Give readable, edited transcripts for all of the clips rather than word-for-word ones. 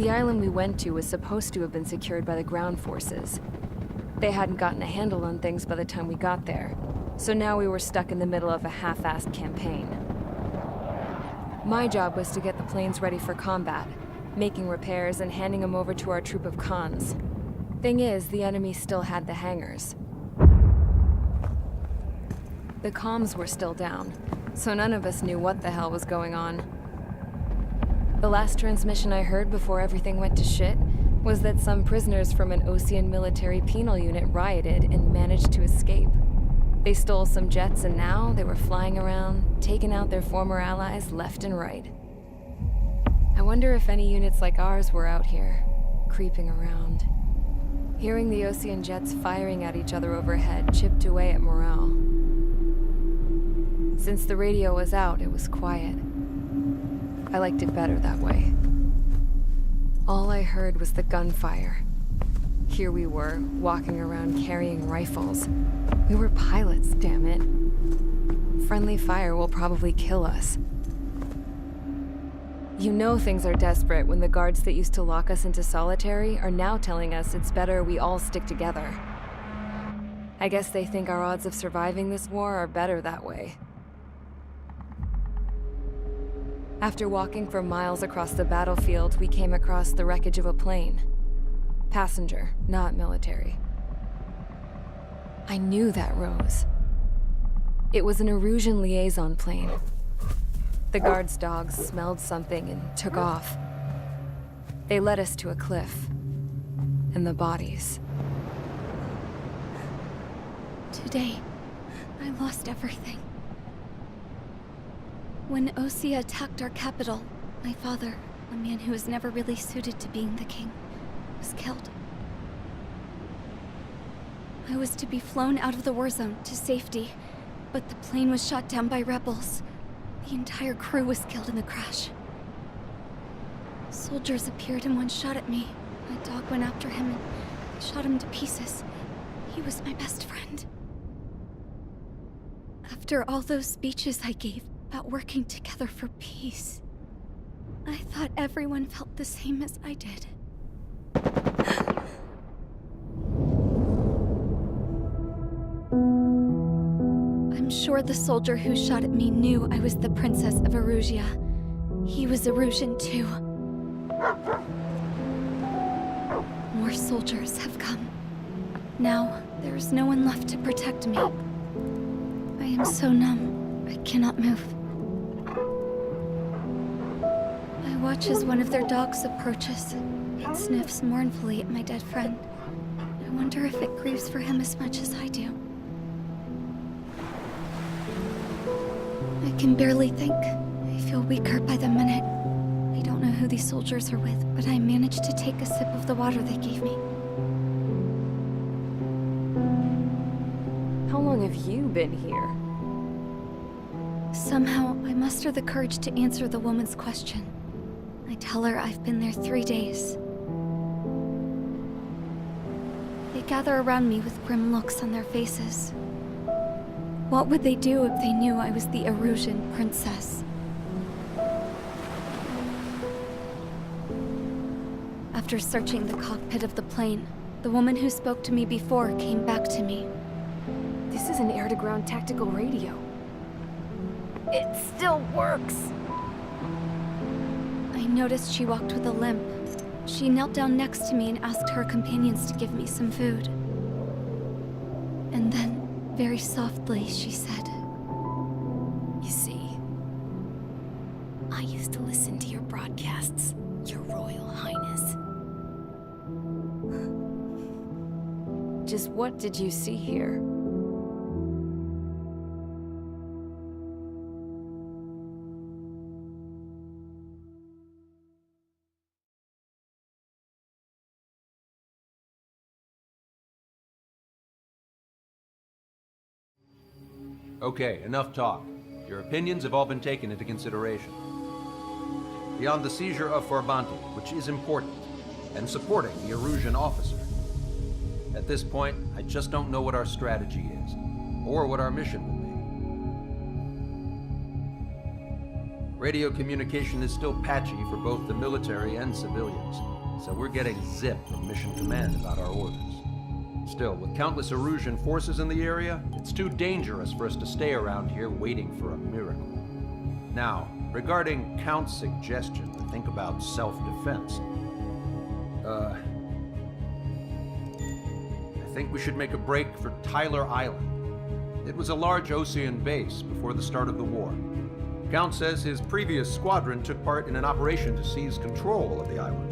The island we went to was supposed to have been secured by the ground forces. They hadn't gotten a handle on things by the time we got there, so now we were stuck in the middle of a half-assed campaign. My job was to get the planes ready for combat, making repairs and handing them over to our troop of cons. Thing is, the enemy still had the hangars. The comms were still down, so none of us knew what the hell was going on. The last transmission I heard before everything went to shit was that some prisoners from an Osean military penal unit rioted and managed to escape. They stole some jets and now they were flying around, taking out their former allies left and right. I wonder if any units like ours were out here, creeping around. Hearing the Osean jets firing at each other overhead chipped away at morale. Since the radio was out, it was quiet. I liked it better that way. All I heard was the gunfire. Here we were, walking around carrying rifles. We were pilots, damn it. Friendly fire will probably kill us. You know things are desperate when the guards that used to lock us into solitary are now telling us it's better we all stick together. I guess they think our odds of surviving this war are better that way. After walking for miles across the battlefield, we came across the wreckage of a plane. Passenger, not military. I knew that rose. It was an Erusian liaison plane. The guards' dogs smelled something and took off. They led us to a cliff. And the bodies. Today, I lost everything. When Osea attacked our capital, my father, a man who was never really suited to being the king, was killed. I was to be flown out of the war zone to safety, but the plane was shot down by rebels. The entire crew was killed in the crash. Soldiers appeared and one shot at me. My dog went after him and shot him to pieces. He was my best friend. After all those speeches I gave about working together for peace, I thought everyone felt the same as I did. I'm sure the soldier who shot at me knew I was the Princess of Erusia. He was Erusian too. More soldiers have come. Now, there is no one left to protect me. I am so numb, I cannot move. I watch as one of their dogs approaches. It sniffs mournfully at my dead friend. I wonder if it grieves for him as much as I do. I can barely think. I feel weaker by the minute. I don't know who these soldiers are with, but I managed to take a sip of the water they gave me. How long have you been here? Somehow, I muster the courage to answer the woman's question. I tell her I've been there 3 days. They gather around me with grim looks on their faces. What would they do if they knew I was the Erusian princess? After searching the cockpit of the plane, the woman who spoke to me before came back to me. This is an air-to-ground tactical radio. It still works! I noticed she walked with a limp. She knelt down next to me and asked her companions to give me some food. And then, very softly, she said, "You see, I used to listen to your broadcasts, Your Royal Highness." Just what did you see here? Okay, enough talk. Your opinions have all been taken into consideration. Beyond the seizure of Labarthe, which is important, and supporting the Erusian officer, at this point, I just don't know what our strategy is, or what our mission will be. Radio communication is still patchy for both the military and civilians. so we're getting zip from Mission Command about our orders. Still, with countless Erusian forces in the area, it's too dangerous for us to stay around here waiting for a miracle. Now, regarding Count's suggestion to think about self-defense, I think we should make a break for Tyler Island. It was a large Osean base before the start of the war. Count says his previous squadron took part in an operation to seize control of the island.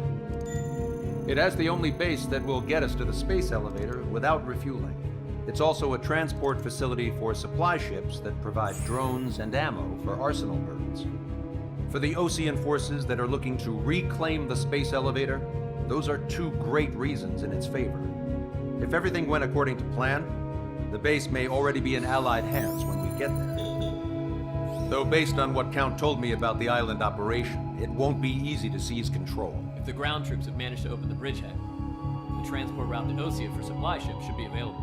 It has the only base that will get us to the space elevator without refueling. It's also a transport facility for supply ships that provide drones and ammo for arsenal birds. For the Osean forces that are looking to reclaim the space elevator, those are two great reasons in its favor. If everything went according to plan, the base may already be in Allied hands when we get there. Though based on what Count told me about the island operation, it won't be easy to seize control. If the ground troops have managed to open the bridgehead, the transport route to Osea for supply ships should be available.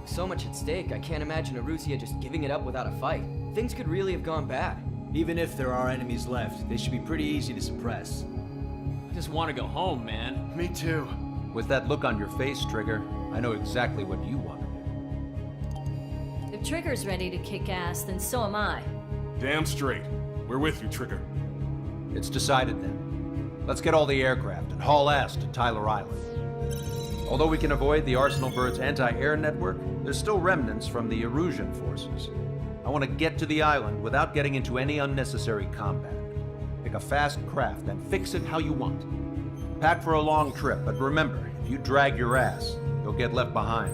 With so much at stake, I can't imagine Erusia just giving it up without a fight. Things could really have gone bad. Even if there are enemies left, they should be pretty easy to suppress. I just want to go home, man. Me too. With that look on your face, Trigger, I know exactly what you want to do. If Trigger's ready to kick ass, then so am I. Damn straight. We're with you, Trigger. It's decided then. Let's get all the aircraft and haul ass to Tyler Island. Although we can avoid the Arsenal Bird's anti-air network, there's still remnants from the Erusian forces. I want to get to the island without getting into any unnecessary combat. Pick a fast craft and fix it how you want. Pack for a long trip, but remember, if you drag your ass, you'll get left behind.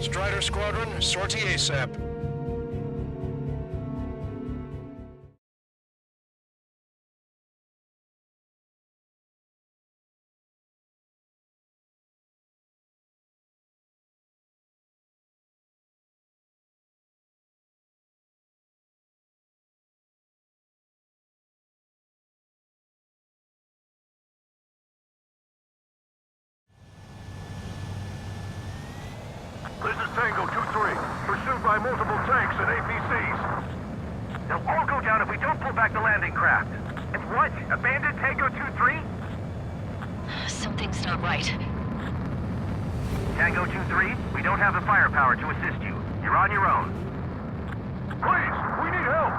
Strider Squadron, sortie ASAP. This is Tango 2-3, pursued by multiple tanks and APCs. They'll all go down if we don't pull back the landing craft. And what? Abandon Tango 2-3? Something's not right. Tango 2-3, we don't have the firepower to assist you. You're on your own. Please, we need help!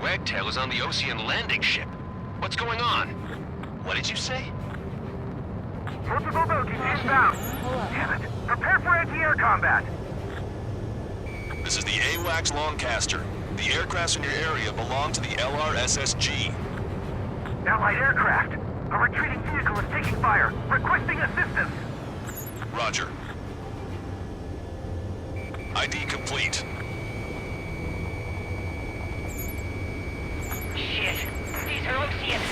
Wagtail is on the Ocean landing ship. What's going on? What did you say? Multiple bogies inbound. Damn it. Prepare for anti-air combat. This is the AWACS Longcaster. The aircrafts in your area belong to the LRSSG. Allied aircraft. A retreating vehicle is taking fire. Requesting assistance. Roger. ID complete. Shit. These are Oceans.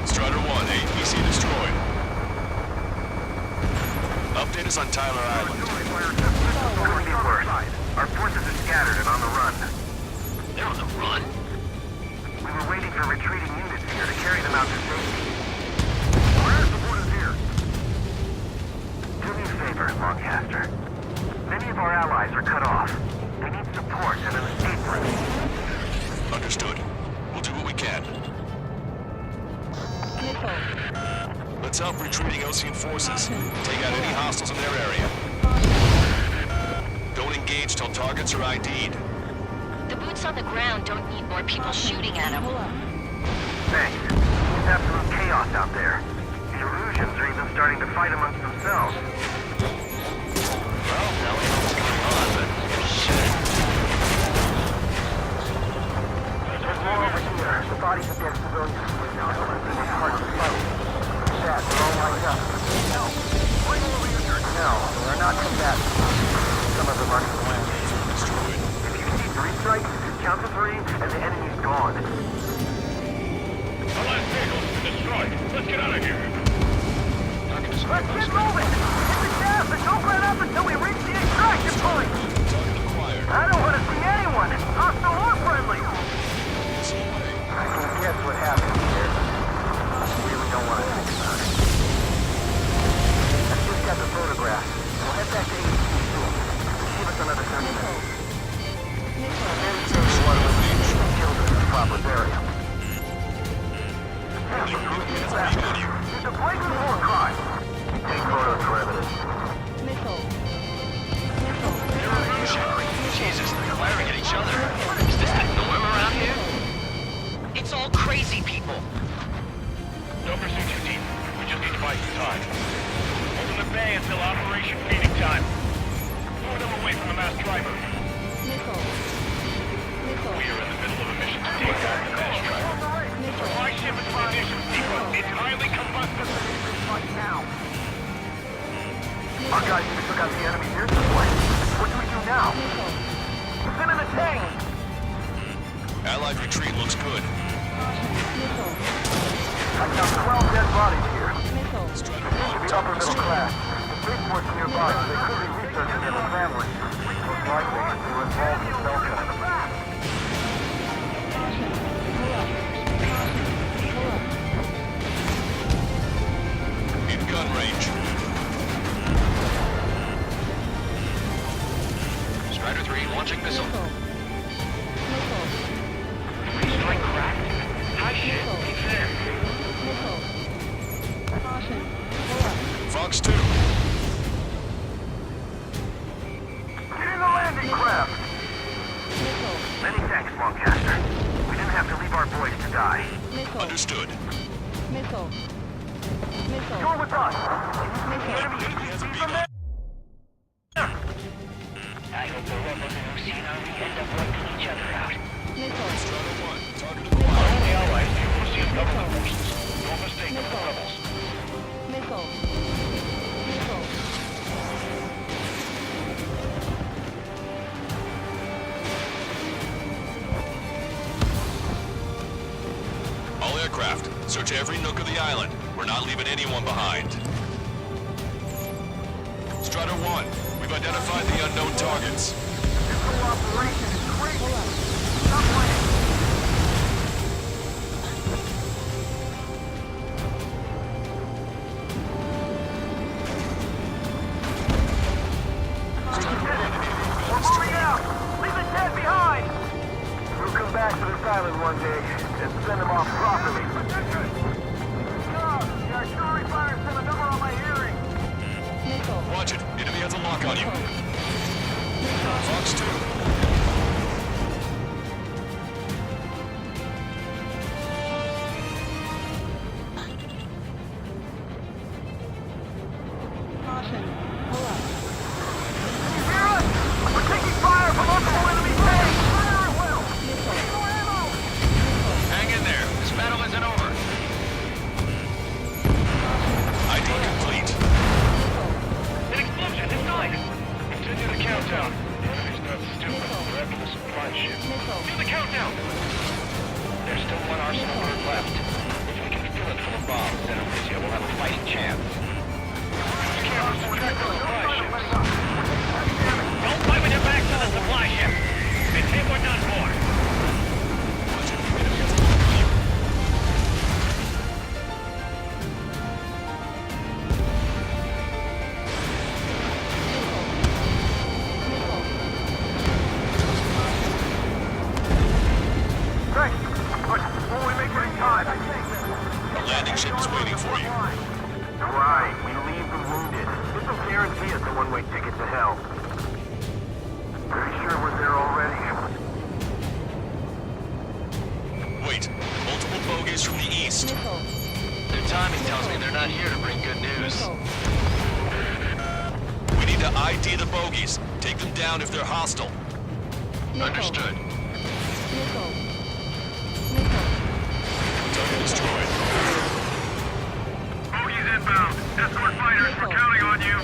Strider 1, APC destroyed. Update us on Tyler Island. Could be worse. Our forces are scattered and on the run. They're on the run? We were waiting for retreating units here to carry them out to safety. Our air support is here. Do me a favor, Longcaster. Many of our allies are cut off. They need support and an escape route. Understood. We'll do what we can. Let's help retreating Ocean forces. Take out any hostiles in their area. Don't engage till targets are ID'd. The boots on the ground don't need more people shooting at them. Thanks. It's absolute chaos out there. The Erusians are even starting to fight amongst themselves. Well, now we know what's going on, but shit. There's more over here. The bodies of dead civilians. It's hard to fight. That, they're all lined up. No. No, they're not combatants. Some of them are flank. If you see 3 strikes, count to 3, and the enemy's gone. The last vehicle's been destroyed. Let's get out of here. Let's get moving! Hit the gas and don't let up until we reach the extraction point! I don't want to see anyone, hostile or friendly! I can guess what happened here. I really don't want to think about it. I've just got the photograph. We'll head back to AEC soon. Give us another 30 minutes. Then say you want to release the children in proper burial. It's a blatant war crime. Take photos for evidence. Jesus, they're firing at each other. Is this the norm around here? It's all crazy people. Don't pursue too deep. We just need to buy some time. Hold in the bay until Operation Feeding time. Lure them away from the mass driver. We are in the middle of a mission to take down the mass driver. Supply ship is munitions depot. It's highly combustible. Right now. Our guys even took out the enemy air support. What do we do now? Send in the tank! Allied retreat looks good. I count 12 dead bodies here. Should be upper middle class. The spaceport's nearby, so they could be researching their families. Most likely, they were involved in Delta. In gun range. Strider 3 launching missile. Strike cracked. High shit. He's there. Fox 2. Get in the landing craft! Many thanks, Longcaster. We didn't have to leave our boys to die. Understood. You're with us! Can you see the enemy APC from there? I hope the rebels in Ocean Army end up wiping each other out. Strider 1, target acquired. Our only allies, the Russian government forces. No mistake with the rebels. Search every nook of the island. We're not leaving anyone behind. Strider 1, we've identified the unknown targets. This whole operation is crazy. Stop playing. We're moving out. Leave the dead behind. We'll come back to this island one day and send them off properly. The artillery fire sent a number on my hearing. Watch it. Enemy has a lock on you. Fox 2. Hang in there. This battle isn't over. ID complete. An explosion inside! Continue the countdown. The enemy's not stupid. We're after the supply ship. Do the countdown! There's still one arsenal bird left. If we can fill it full of bombs, then Elysia will have a fighting chance. The cameras to track the supply ships. Don't fight with your back to the supply ship! It's hit or done for. Landing ship is waiting for you. Right, we leave them wounded. This will guarantee us a one-way ticket to hell. Pretty sure we're there already. Wait, multiple bogies from the east. Their timing tells me they're not here to bring good news. We need to ID the bogies. Take them down if they're hostile. Understood. Target destroyed. Bogies inbound. Escort fighters, we're counting on you.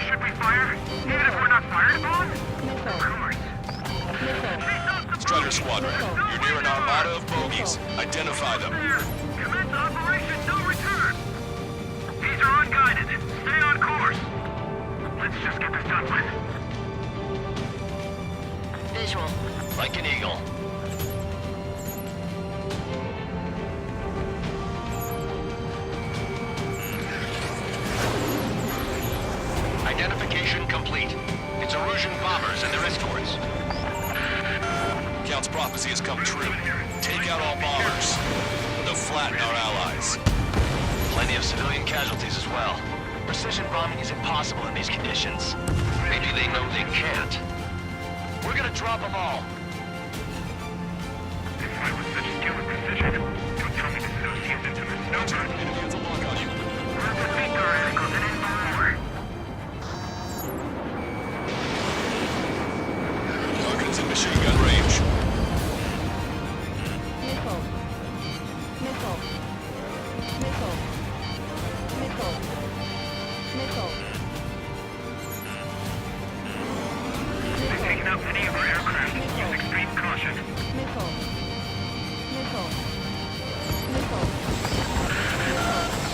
Should we fire? Even if we're not fired upon? Of course. Strider Squadron, you're near an armada of bogies. Identify them. Commence Operation No Return. These are unguided. Stay on course. Let's just get this done with. Visual. Like an eagle. Identification complete. It's Erusian bombers and their escorts. Count's prophecy has come true. Take out all bombers. They'll flatten our allies. Plenty of civilian casualties as well. Precision bombing is impossible in these conditions. Maybe they know they can't. We're gonna drop them all. If I was such skill and precision, don't tell me this is OC's infamous snowbird. Enemy has a lock on you. We're to defeat our radicals and end the war. Target's in machine gun range. They've taken out many of our aircraft. Use extreme caution.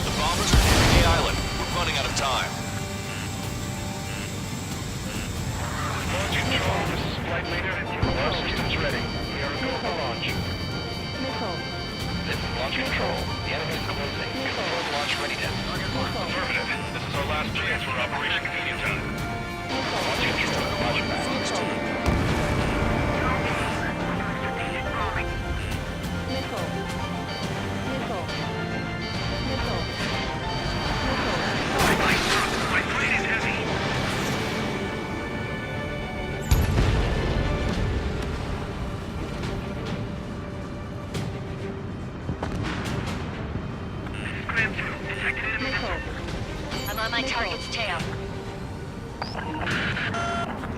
The bombers are near the island. We're running out of time. Launch control, this is flight leader. All systems ready. We are go for launch. This is launch control. The enemy is closing. Confirm launch readiness. Affirmative. This is our last chance for Operation Medium Time. Launch control. Roger back. My plane is heavy. Scram 2, detected enemy missile. I'm on my target's tail.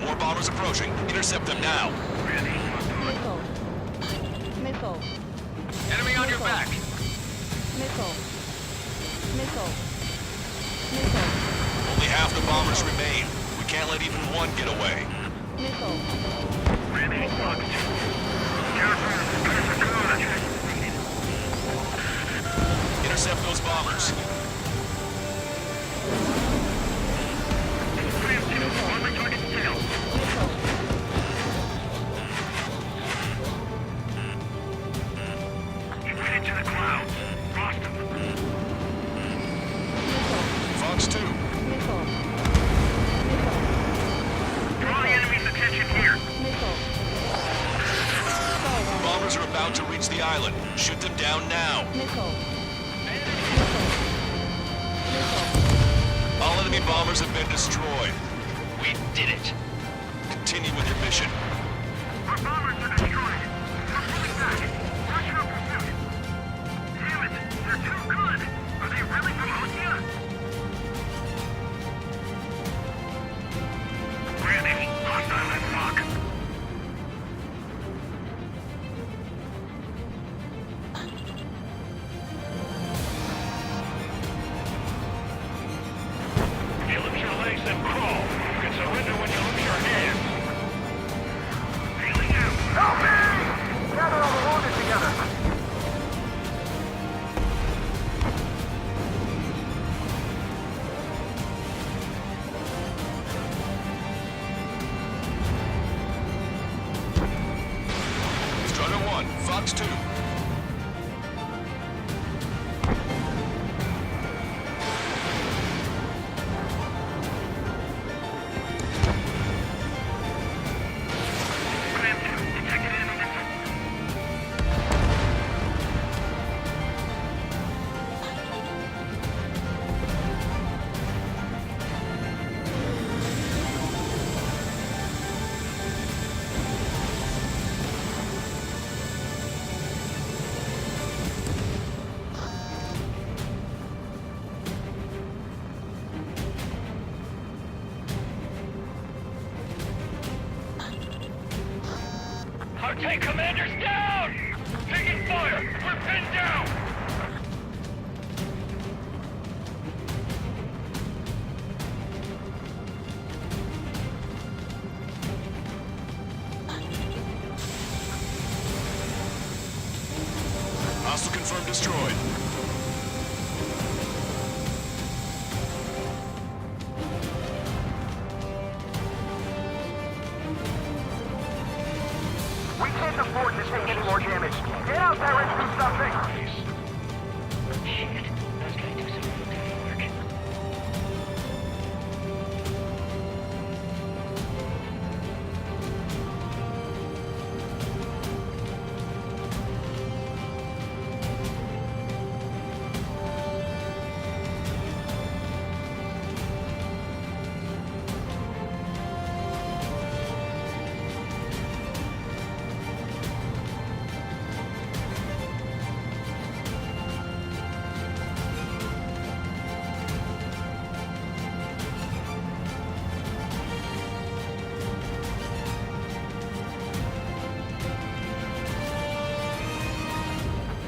More bombers approaching. Intercept them now. Enemy on your back. Only half the bombers remain. We can't let even one get away. Randy, Fox 2. Counter, prepare for good. Intercept those bombers. Fox 2. Draw the enemy's attention here. Bombers are about to reach the island. Shoot them down now. All enemy bombers have been destroyed. We did it. Continue with your mission. Our bombers are destroyed. We're pulling back. Rush your pursuit. Damn it, they're too good. Are they really from Ostia? Brandon, hostile and fuck. You lift your legs and crawl. You can surrender when you lift your hands. Feeling out. Help me! Gather all the wounded together. Squadron 1, Fox 2. Our tank commander's down! Taking fire! We're pinned down! Hostile confirmed destroyed. We can't afford to take any more damage. Get out there and do something! Shit, those guys do some real dirty work.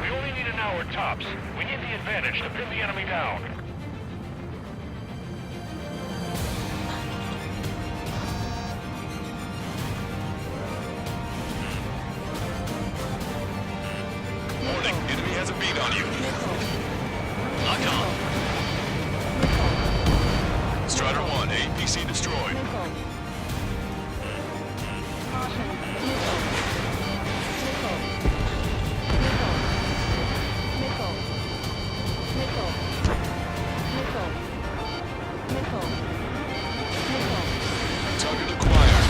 We only need an hour tops. We need the advantage to pin the enemy down. Warning, enemy has a beat on you. Lock on. Strider 1, APC destroyed. Target acquired.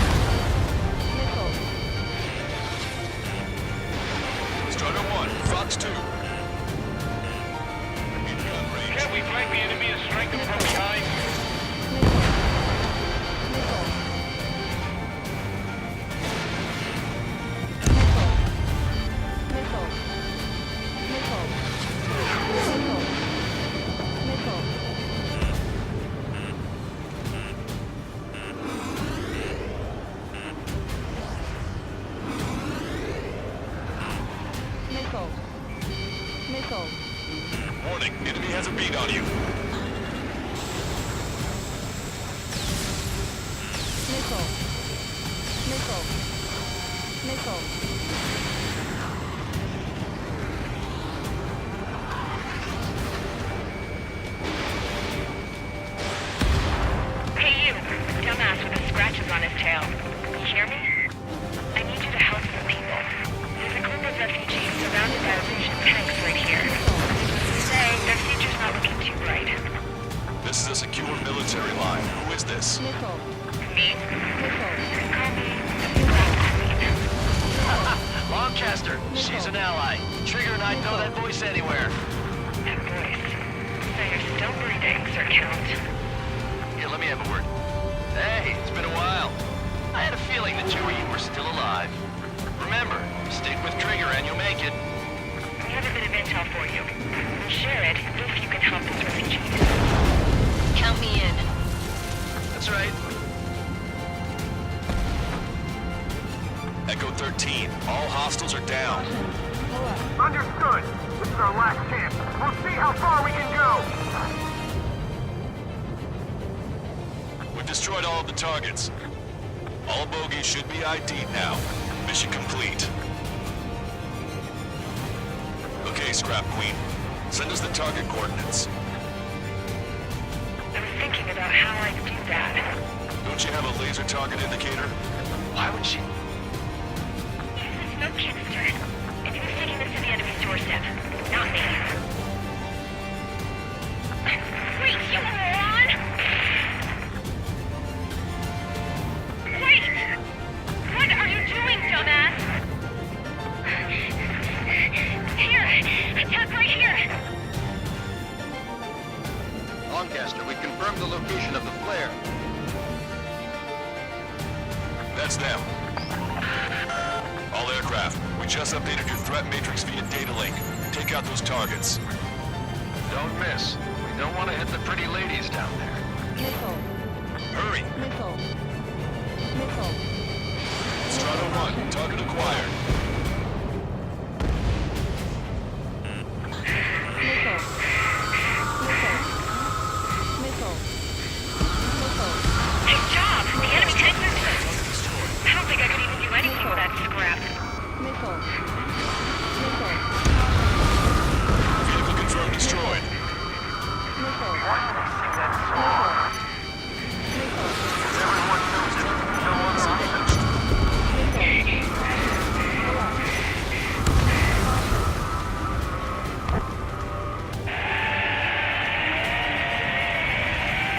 Strider 1, Fox 2. In gun range. Can't we flank the enemy and strike them from behind? Warning, enemy has a beat on you. This is a secure military line. Who is this? Me? Lancaster, she's an ally. Trigger and I'd know that voice anywhere. That voice. So you're still breathing, Sir Count. Here, let me have a word. Hey, it's been a while. I had a feeling that you were still alive. Remember, stick with Trigger and you'll make it. We have a bit of intel for you. We'll share it if you can help us refugees. Count me in. That's right. Echo 13, all hostiles are down. Understood. This is our last chance. We'll see how far we can go. We've destroyed all of the targets. All bogies should be ID'd now. Mission complete. Okay, Scrap Queen. Send us the target coordinates. I was thinking about how I'd do that. Don't you have a laser target indicator? Why would she? Use the smoke canister. And who's taking this to the enemy's doorstep? Not me. Wait, you moron! Wait! What are you doing, dumbass? Here! Attack right here! Lancaster, we confirmed the location of the flare. That's them. All aircraft, we just updated your threat matrix via data link. Take out those targets. Don't miss. We don't want to hit the pretty ladies down there. Hurry! Squadron 1, target acquired. Nice job! The enemy tanks are dead. I don't think I could even do anything with that scrap. Vehicle confirmed destroyed. Everyone knows it. No other option.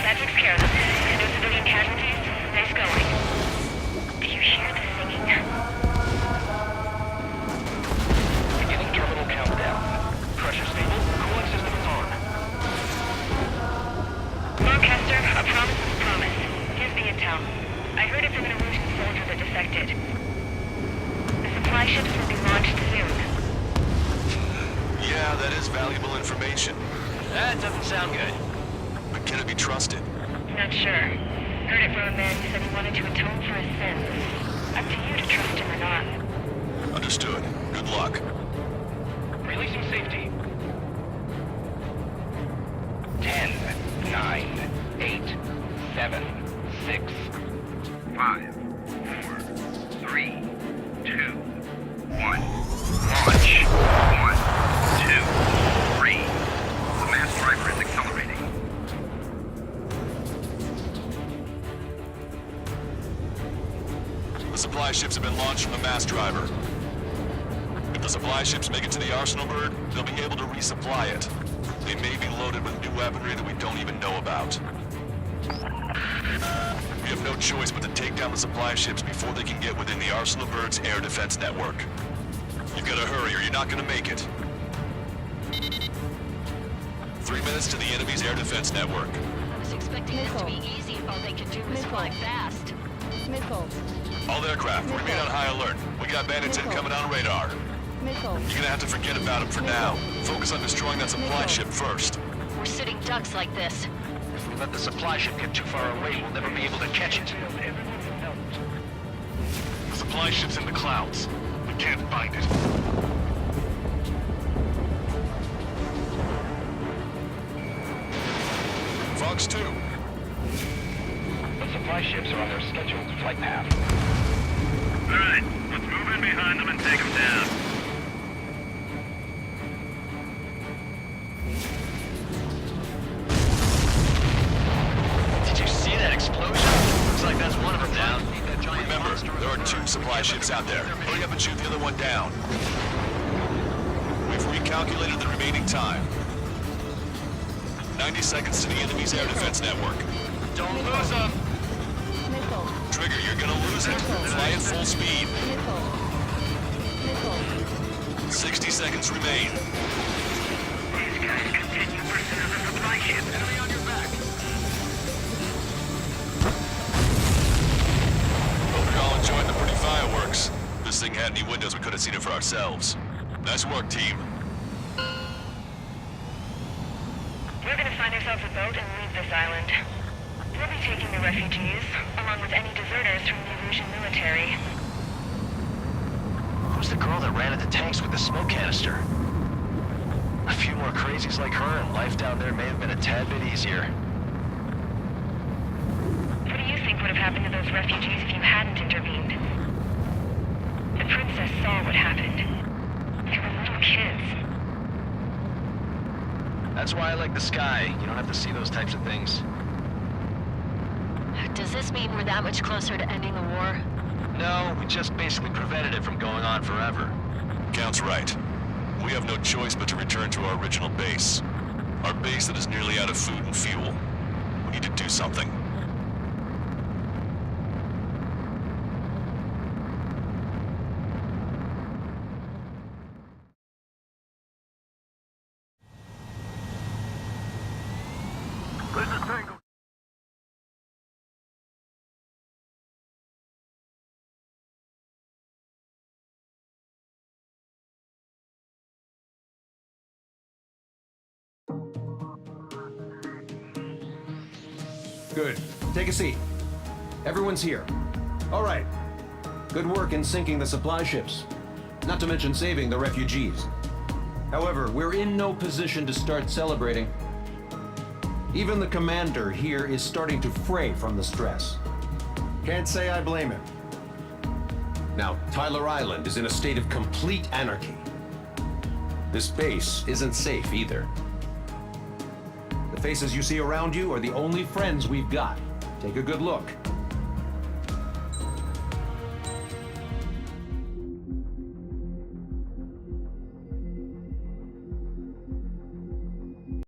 That takes care of them. No civilian casualties. Nice going. Do you hear the singing? Beginning terminal countdown. Pressure stable. Cooling system is on. Lancaster, a promise is a promise. Here's the intel. I heard it from an Erusian soldier that defected. The supply ships will be launched soon. Yeah, that is valuable information. That doesn't sound good. But can it be trusted? Not sure. Heard it from a man who said he wanted to atone for his sins. Up to you to trust him or not. Understood. Good luck. Releasing safety. 10, 9, 8, 7, 6, 5, 4, 3, 2, 1. Launch. 1, 2, 3. The mass driver is accelerating. The supply ships have been launched from the mass driver. If the supply ships make it to the arsenal bird, they'll be able to resupply it. They may be loaded with new weaponry that we don't even know about. We have no choice but to take down the supply ships before they can get within the Arsenal Bird's air defense network. You've got to hurry or you're not going to make it. 3 minutes to the enemy's air defense network. I was expecting this to be easy. All they could do was fly fast. All aircraft, remain on high alert. We got bandits incoming on radar. You're gonna have to forget about them for now. Focus on destroying that supply ship first. We're sitting ducks like this. If we let the supply ship get too far away, we'll never be able to catch it. The supply ship's in the clouds. We can't find it. Fox 2. The supply ships are on their scheduled flight path. All right, let's move in behind them and take them down. Did you see that explosion? Looks like that's one of them down. Remember, there are 2 supply ships out there. Hurry up and shoot the other one down. We've recalculated the remaining time. 90 seconds to the enemy's air defense network. Don't lose them. Trigger, you're gonna lose it. Fly at full speed. 60 seconds remain. These guys continue pursuit of the supply ship. Enemy on your back. Hope you're all enjoying the pretty fireworks. This thing had any windows, we could have seen it for ourselves. Nice work, team. We're gonna find ourselves a boat and leave this island. We'll be taking the refugees, along with any deserters from the Erusian military. Who's the girl that ran at the tanks with the smoke canister? A few more crazies like her and life down there may have been a tad bit easier. What do you think would have happened to those refugees if you hadn't intervened? The princess saw what happened. They were little kids. That's why I like the sky. You don't have to see those types of things. Does this mean we're that much closer to ending the war? No, we just basically prevented it from going on forever. Count's right. We have no choice but to return to our original base. Our base that is nearly out of food and fuel. We need to do something. Good. Take a seat. Everyone's here. All right. Good work in sinking the supply ships. Not to mention saving the refugees. However, we're in no position to start celebrating. Even the commander here is starting to fray from the stress. Can't say I blame him. Now, Tyler Island is in a state of complete anarchy. This base isn't safe either. The faces you see around you are the only friends we've got. Take a good look.